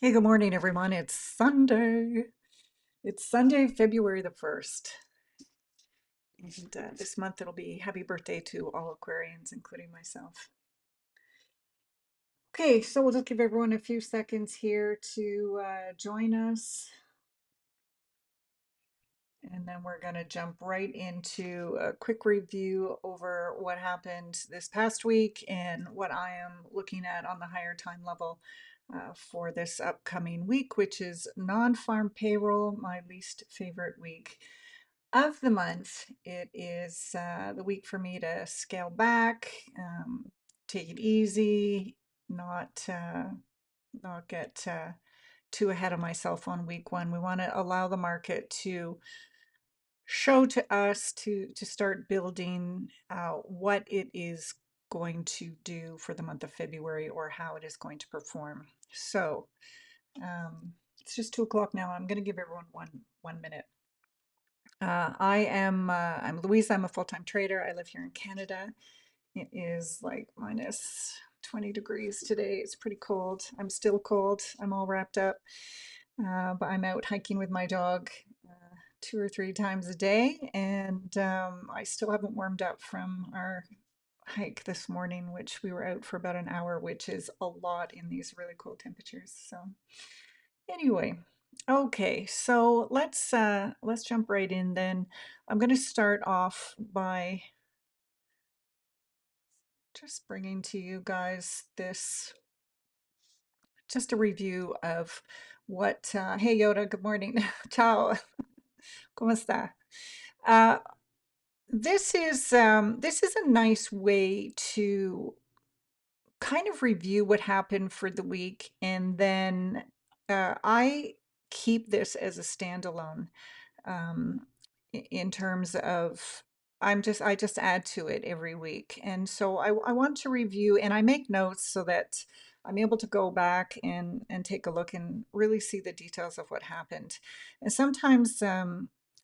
Hey, good morning, everyone. It's Sunday. It's Sunday, February the 1st. And this month it'll be happy birthday to all Aquarians, including myself. Okay, so we'll just give everyone a few seconds here to join us. And then we're going to jump right into a quick review over what happened this past week and what I am looking at on the higher time level for this upcoming week, which is non-farm payroll, my least favorite week of the month. It is the week for me to scale back, take it easy, not get too ahead of myself on week one. We want to allow the market to show to us to start building what it is going to do for the month of February or how it is going to perform. So it's just 2 o'clock now. I'm going to give everyone one minute. I'm Louisa. I'm a full-time trader. I live here in Canada. It is like minus 20 degrees today. It's pretty cold. I'm still cold. I'm all wrapped up. But I'm out hiking with my dog 2 or 3 times a day, and I still haven't warmed up from our hike this morning, which we were out for about an hour, which is a lot in these really cold temperatures. So anyway, okay, so let's jump right in then. I'm going to start off by just bringing to you guys this just a review of what hey Yoda, good morning. Ciao. ¿Cómo está? Uh, this is a nice way to kind of review what happened for the week, and then I keep this as a standalone um, in terms of I just add to it every week. And so I want to review and I make notes so that I'm able to go back and take a look and really see the details of what happened. And sometimes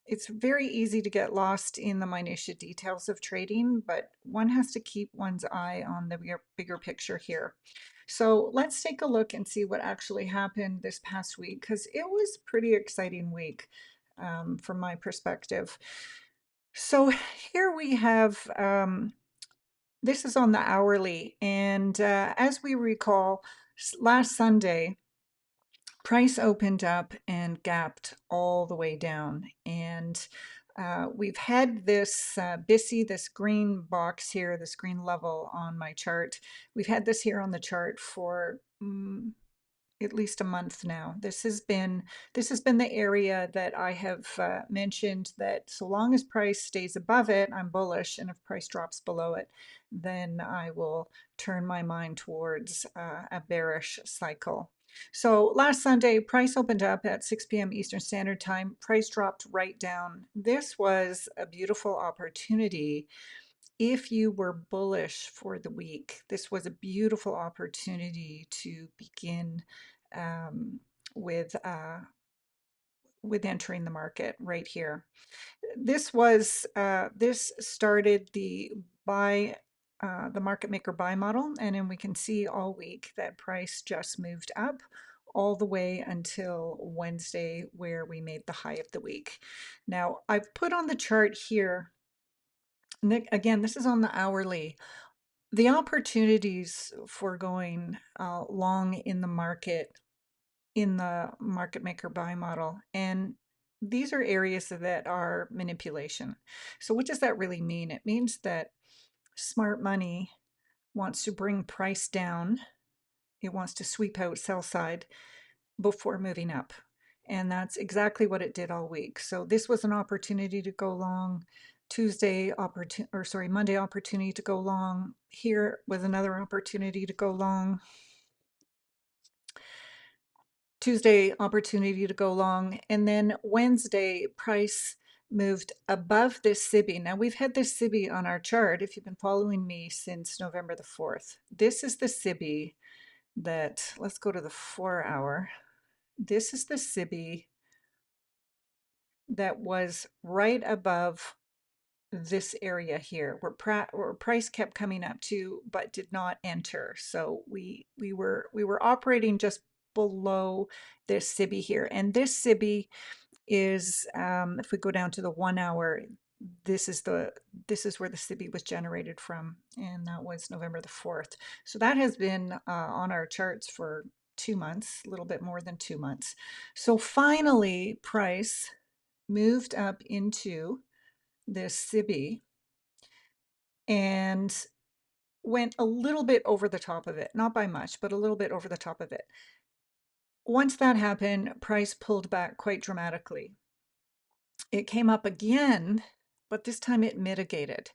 it's very easy to get lost in the minutiae details of trading, but one has to keep one's eye on the bigger picture here. So let's take a look and see what actually happened this past week, because it was a pretty exciting week from my perspective. So here we have, this is on the hourly, and as we recall, last Sunday, price opened up and gapped all the way down. And we've had this BISI, this green box here, this green level on my chart. We've had this here on the chart for at least a month now. This has been the area that I have mentioned that so long as price stays above it, I'm bullish, and if price drops below it, then I will turn my mind towards a bearish cycle. So last Sunday, price opened up at 6 p.m. Eastern Standard Time. Price dropped right down. This was a beautiful opportunity if you were bullish for the week. This was a beautiful opportunity to begin um, with with entering the market right here. This started the market maker buy model, and then we can see all week that price just moved up all the way until Wednesday, where we made the high of the week. Now I've put on the chart here, again, this is on the hourly, the opportunities for going long in the market maker buy model. And these are areas that are manipulation. So what does that really mean? It means that smart money wants to bring price down. It wants to sweep out sell side before moving up. And that's exactly what it did all week. So this was an opportunity to go long. Monday opportunity to go long. Here was another opportunity to go long. Tuesday opportunity to go long, and then Wednesday price moved above this SIBI. Now we've had this SIBI on our chart if you've been following me since November the 4th. This is the SIBI that, let's go to the 4-hour. This is the SIBI that was right above this area here where price kept coming up to but did not enter. So we were operating just below this SIBI here. And this SIBI is, if we go down to the 1 hour, this is where the SIBI was generated from, and that was November the 4th. So that has been on our charts for 2 months, a little bit more than 2 months. So finally, price moved up into this SIBI and went a little bit over the top of it, not by much, but a little bit over the top of it. Once that happened, price pulled back quite dramatically. It came up again, but this time it mitigated,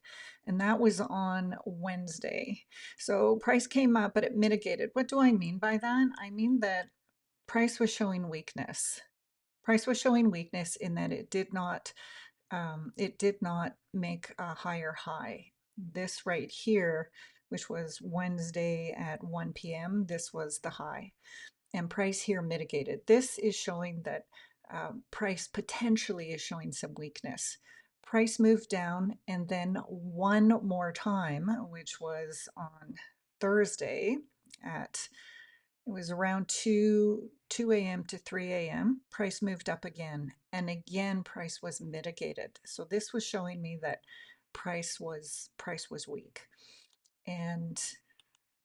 and that was on Wednesday. So price came up, but it mitigated. What do I mean by that? I mean that price was showing weakness. Price was showing weakness in that it did not make a higher high. This right here, which was Wednesday at 1 p.m., this was the high. And price here mitigated. This is showing that price potentially is showing some weakness. Price moved down, and then one more time, which was on Thursday at, it was around 2 a.m. to 3 a.m. Price moved up again, and again price was mitigated. So this was showing me that price was weak. And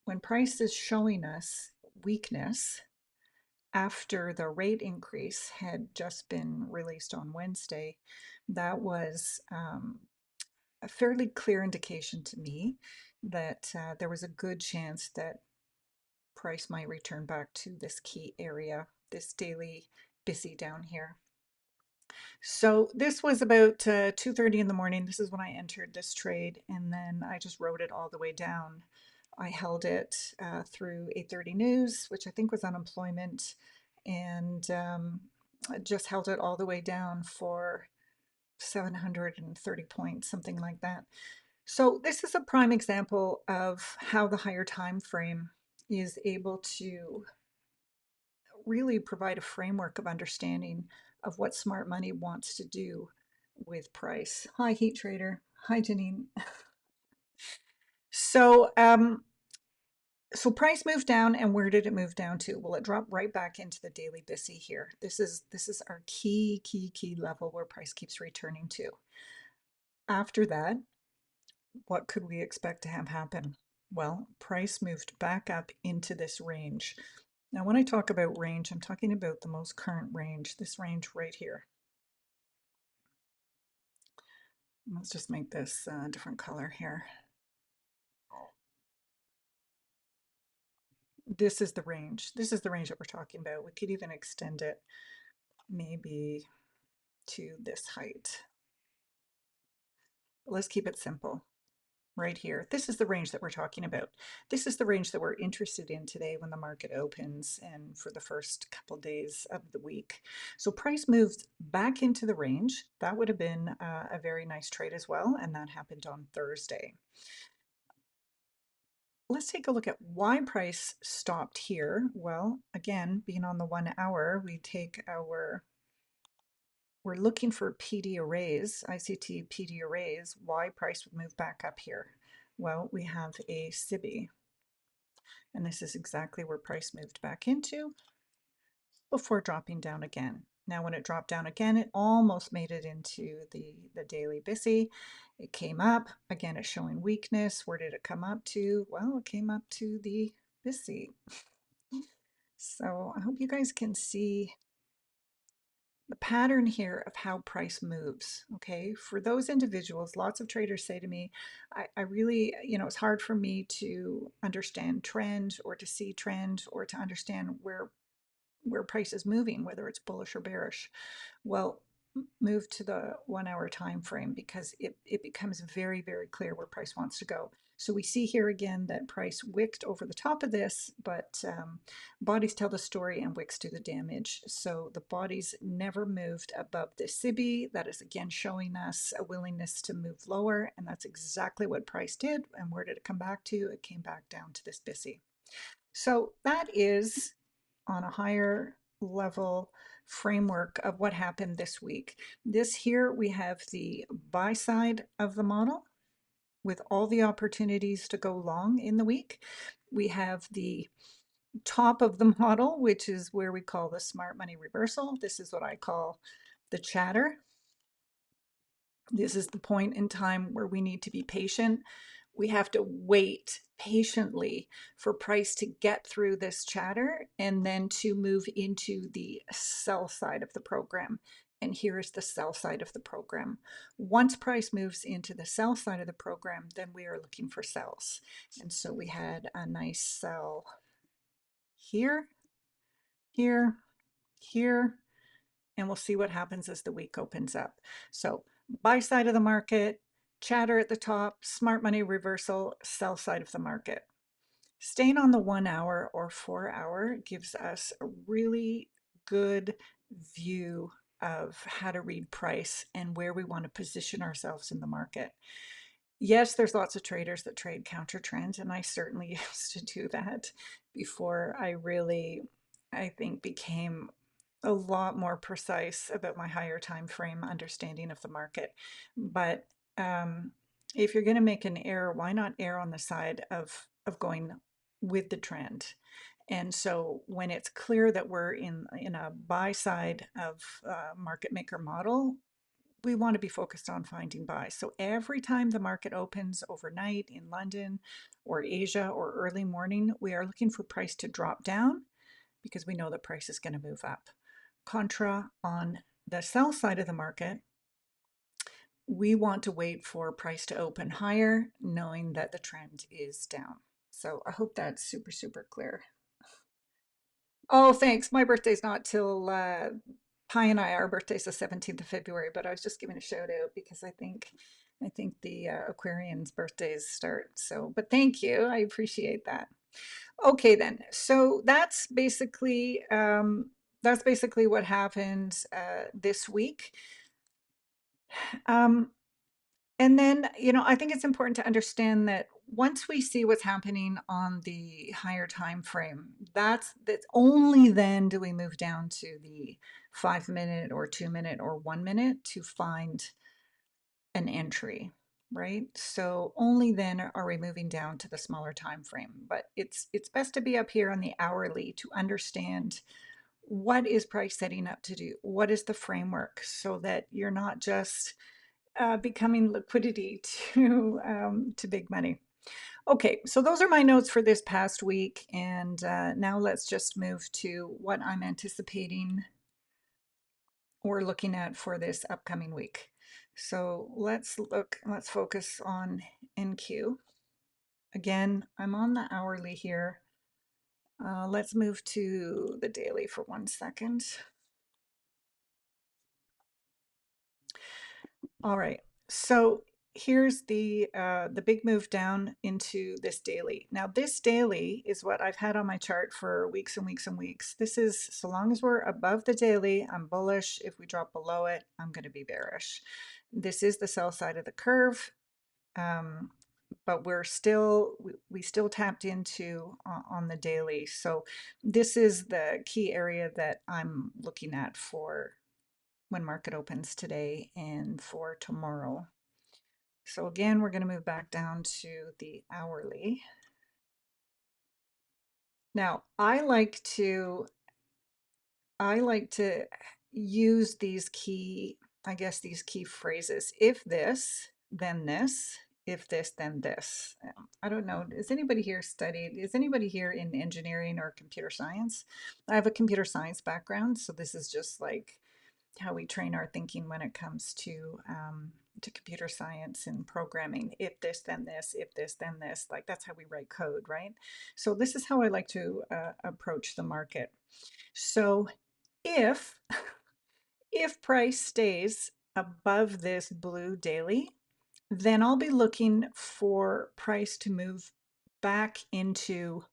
when price is showing us weakness after the rate increase had just been released on Wednesday, that was a fairly clear indication to me that there was a good chance that price might return back to this key area, this daily BISI down here. So this was about 2:30 in the morning. This is when I entered this trade, and then I just rode it all the way down. I held it through 8:30 news, which I think was unemployment, and I just held it all the way down for 730 points, something like that. So this is a prime example of how the higher time frame is able to really provide a framework of understanding of what smart money wants to do with price. Hi, Heat Trader. Hi, Janine. So, so price moved down, and where did it move down to? Well, it dropped right back into the daily BISI here. This is our key level where price keeps returning to. After that, what could we expect to have happen? Well, price moved back up into this range. Now, when I talk about range, I'm talking about the most current range, this range right here. Let's just make this a different color here. This is the range. This is the range that we're talking about. We could even extend it maybe to this height. Let's keep it simple. Right here. This is the range that we're talking about. This is the range that we're interested in today when the market opens and for the first couple of days of the week. So price moved back into the range. That would have been a very nice trade as well, and that happened on Thursday. Let's take a look at why price stopped here. Well, again, being on the 1 hour, we're looking for PD arrays, ICT PD arrays, why price would move back up here. Well, we have a SIBI, and this is exactly where price moved back into before dropping down again. Now, when it dropped down again, it almost made it into the daily BISI. It came up. Again, it's showing weakness. Where did it come up to? Well, it came up to the BISI. So I hope you guys can see the pattern here of how price moves. Okay, for those individuals, lots of traders say to me, I really, it's hard for me to understand trend or to see trend or to understand where price is moving, whether it's bullish or bearish. Well, move to the 1 hour time frame because it becomes very, very clear where price wants to go. So we see here again that price wicked over the top of this, but bodies tell the story and wicks do the damage. So the bodies never moved above the SIBI. That is again showing us a willingness to move lower, and that's exactly what price did. And where did it come back to? It came back down to this BISI. So that is on a higher level framework of what happened this week. This here, we have the buy side of the model with all the opportunities to go long in the week. We have the top of the model, which is where we call the smart money reversal. This is what I call the chatter. This is the point in time where we need to be patient. We have to wait patiently for price to get through this chatter and then to move into the sell side of the program. And here is the sell side of the program. Once price moves into the sell side of the program, then we are looking for sells. And so we had a nice sell here, here, here, and we'll see what happens as the week opens up. So buy side of the market, chatter at the top, smart money reversal, sell side of the market. Staying on the 1 hour or 4 hour gives us a really good view of how to read price and where we want to position ourselves in the market. Yes, there's lots of traders that trade counter trends, and I certainly used to do that before I really, I think, became a lot more precise about my higher time frame understanding of the market. But if you're going to make an error, why not err on the side of going with the trend? And so when it's clear that we're in a buy side of market maker model, we want to be focused on finding buys. So every time the market opens overnight in London or Asia or early morning, we are looking for price to drop down because we know that price is going to move up. Contra, on the sell side of the market, we want to wait for price to open higher, knowing that the trend is down. So I hope that's super, super clear. Oh, thanks. My birthday's not till Pi and I, our birthday's the 17th of February, but I was just giving a shout out because I think the Aquarians' birthdays start. So, but thank you. I appreciate that. Okay, then. So that's basically what happened this week. Um, and then, I think it's important to understand that once we see what's happening on the higher time frame, that's only then do we move down to the 5 minute or 2 minute or 1 minute to find an entry, right? So only then are we moving down to the smaller time frame. But it's best to be up here on the hourly to understand what is price setting up to do, what is the framework, so that you're not just becoming liquidity to big money. Okay, so those are my notes for this past week, and now let's just move to what I'm anticipating or looking at for this upcoming week. So let's focus on NQ. Again, I'm on the hourly here. Let's move to the daily for 1 second. All right, so here's the big move down into this daily. Now this daily is what I've had on my chart for weeks and weeks and weeks. This is, so long as we're above the daily, I'm bullish. If we drop below it, I'm going to be bearish. This is the sell side of the curve, but we still tapped into on the daily. So this is the key area that I'm looking at for when market opens today and for tomorrow. So again, we're going to move back down to the hourly. Now, I like to use these key, I guess these key phrases. If this, then this. If this, then this. I don't know. Is anybody here studied? Is anybody here in engineering or computer science? I have a computer science background, so this is just like how we train our thinking when it comes to computer science and programming. If this, then this. If this, then this. Like that's how we write code, right? So this is how I like to approach the market. So if if price stays above this blue daily, then I'll be looking for price to move back into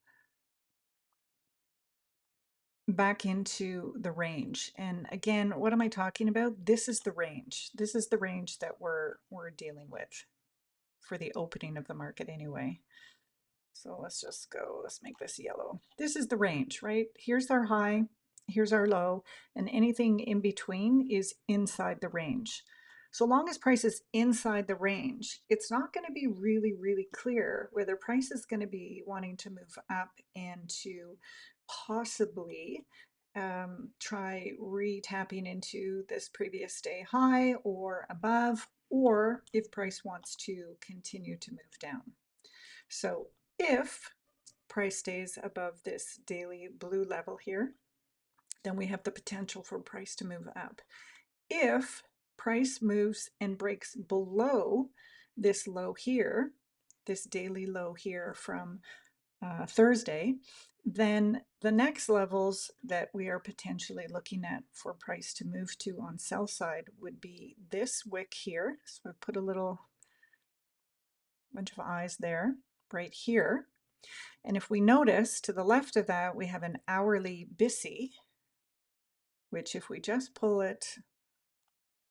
the range. And again, what am I talking about? This is the range. This is the range that we're dealing with for the opening of the market anyway. So let's make this yellow. This is the range, right? Here's our high, here's our low, and anything in between is inside the range. So long as price is inside the range, it's not going to be really, really clear whether price is going to be wanting to move up and to possibly try re-tapping into this previous day high or above, or if price wants to continue to move down. So if price stays above this daily blue level here, then we have the potential for price to move up. If price moves and breaks below this low here, this daily low here from Thursday, then the next levels that we are potentially looking at for price to move to on sell side would be this wick here. So I've put a little bunch of eyes there, right here. And if we notice to the left of that, we have an hourly BISI, which if we just pull it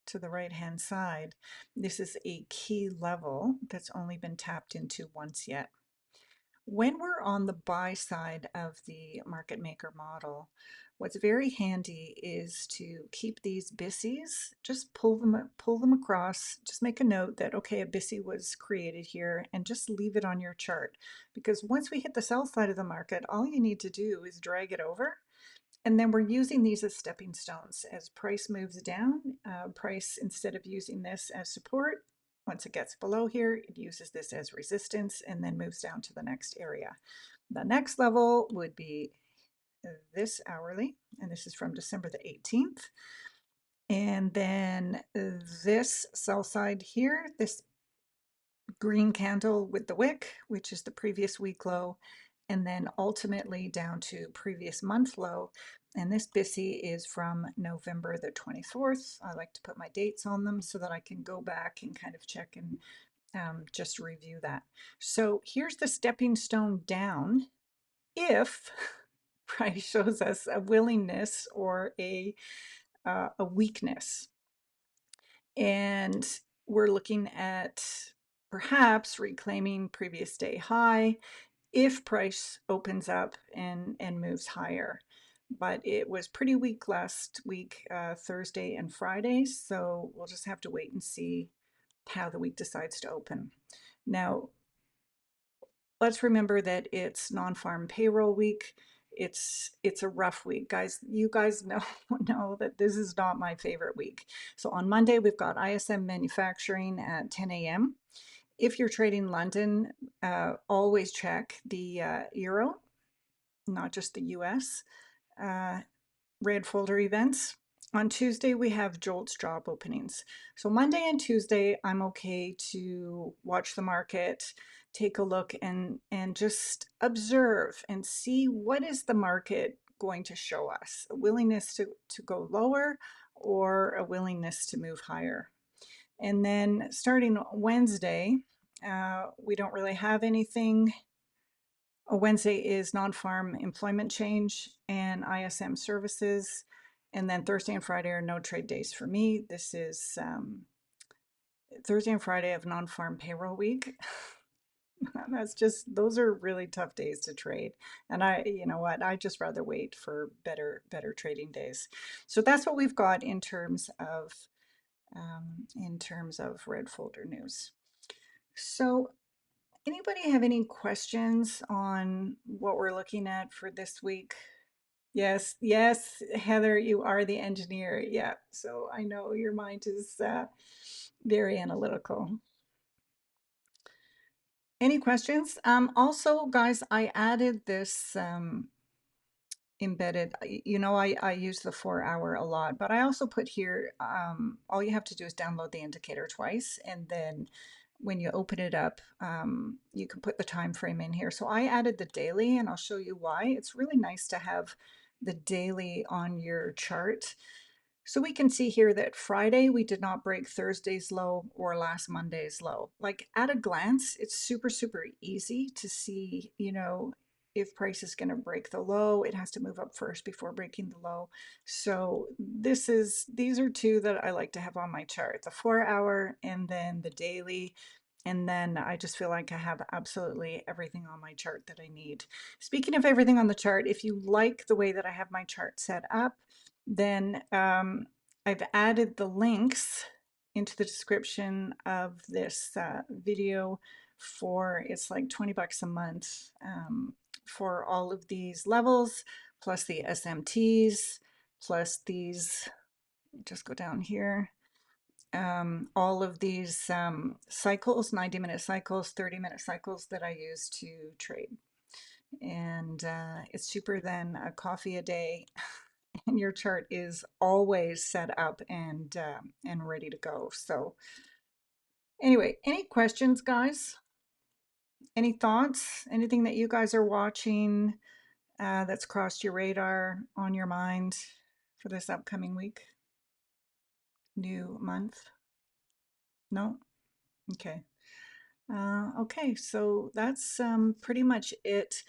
to the right-hand side, this is a key level that's only been tapped into once yet. When we're on the buy side of the market maker model, what's very handy is to keep these BISIs, just pull them across, just make a note that, okay, a BISI was created here, and just leave it on your chart. Because once we hit the sell side of the market, all you need to do is drag it over, and then we're using these as stepping stones. As price moves down, price, instead of using this as support, once it gets below here, it uses this as resistance and then moves down to the next area. The next level would be this hourly, and this is from December the 18th. And then this sell side here, this green candle with the wick, which is the previous week low, and then ultimately down to previous month low. And this BISI is from November the 24th. I like to put my dates on them so that I can go back and kind of check and just review that. So here's the stepping stone down if price shows us a willingness or a weakness. And we're looking at perhaps reclaiming previous day high if price opens up and moves higher. But it was pretty weak last week, Thursday and Friday, so we'll just have to wait and see how the week decides to open. Now, let's remember that it's non-farm payroll week. It's a rough week, guys. You guys know that this is not my favorite week. So on Monday, we've got ISM manufacturing at 10 a.m. If you're trading London, always check the euro, not just the US. Red folder events. On Tuesday, we have JOLTS job openings. So Monday and Tuesday, I'm okay to watch the market, take a look and just observe and see what is the market going to show us, a willingness to go lower or a willingness to move higher. And then starting Wednesday, we don't really have anything. Wednesday is non-farm employment change and ISM services. And then Thursday and Friday are no trade days for me. This is Thursday and Friday of non-farm payroll week. That's just, those are really tough days to trade. And you know what, I just rather wait for better trading days. So that's what we've got in terms of red folder news. So anybody have any questions on what we're looking at for this week? Yes, yes, Heather, you are the engineer. Yeah, so I know your mind is very analytical. Any questions? Also, guys, I added this embedded, you know, I use the 4 hour a lot, but I also put here, all you have to do is download the indicator twice, and then when you open it up, you can put the time frame in here. So I added the daily, and I'll show you why. It's really nice to have the daily on your chart. So we can see here that Friday, we did not break Thursday's low or last Monday's low. Like at a glance, it's super, super easy to see, you know, if price is going to break the low, it has to move up first before breaking the low. So these are two that I like to have on my chart, the 4 hour and then the daily. And then I just feel like I have absolutely everything on my chart that I need. Speaking of everything on the chart, if you like the way that I have my chart set up, then I've added the links into the description of this video for, it's like 20 bucks a month for all of these levels, plus the SMTs, plus these, just go down here, all of these cycles, 90-minute cycles, 30-minute cycles that I use to trade. And it's cheaper than a coffee a day, and your chart is always set up and ready to go. So anyway, any questions, guys? Any thoughts? Anything that you guys are watching that's crossed your radar, on your mind for this upcoming week? New month? No? Okay. Okay, so that's pretty much it.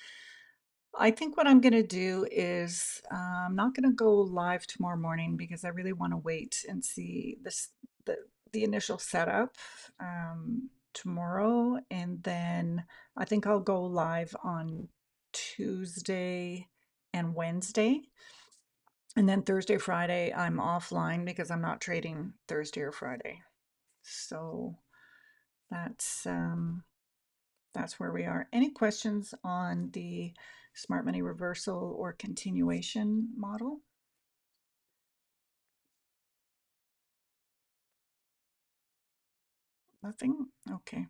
I think what I'm going to do is I'm not going to go live tomorrow morning because I really want to wait and see the initial setup tomorrow, and then I think I'll go live on Tuesday and Wednesday, and then Thursday, Friday I'm offline because I'm not trading Thursday or Friday. So that's where we are. Any questions on the smart money reversal or continuation model? Nothing? Okay.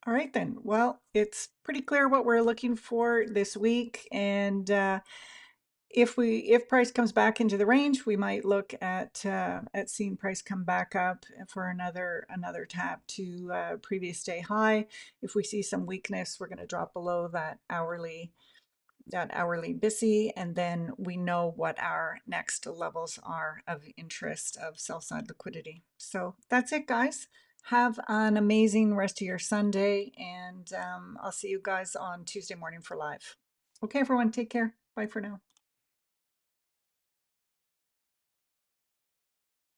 All right then. Well, it's pretty clear what we're looking for this week, and if price comes back into the range, we might look at seeing price come back up for another tap to previous day high. If we see some weakness, we're going to drop below that hourly BISI, and then we know what our next levels are of interest of sell side liquidity. So that's it, guys. Have an amazing rest of your Sunday, and I'll see you guys on Tuesday morning for live. Okay, everyone, take care. Bye for now.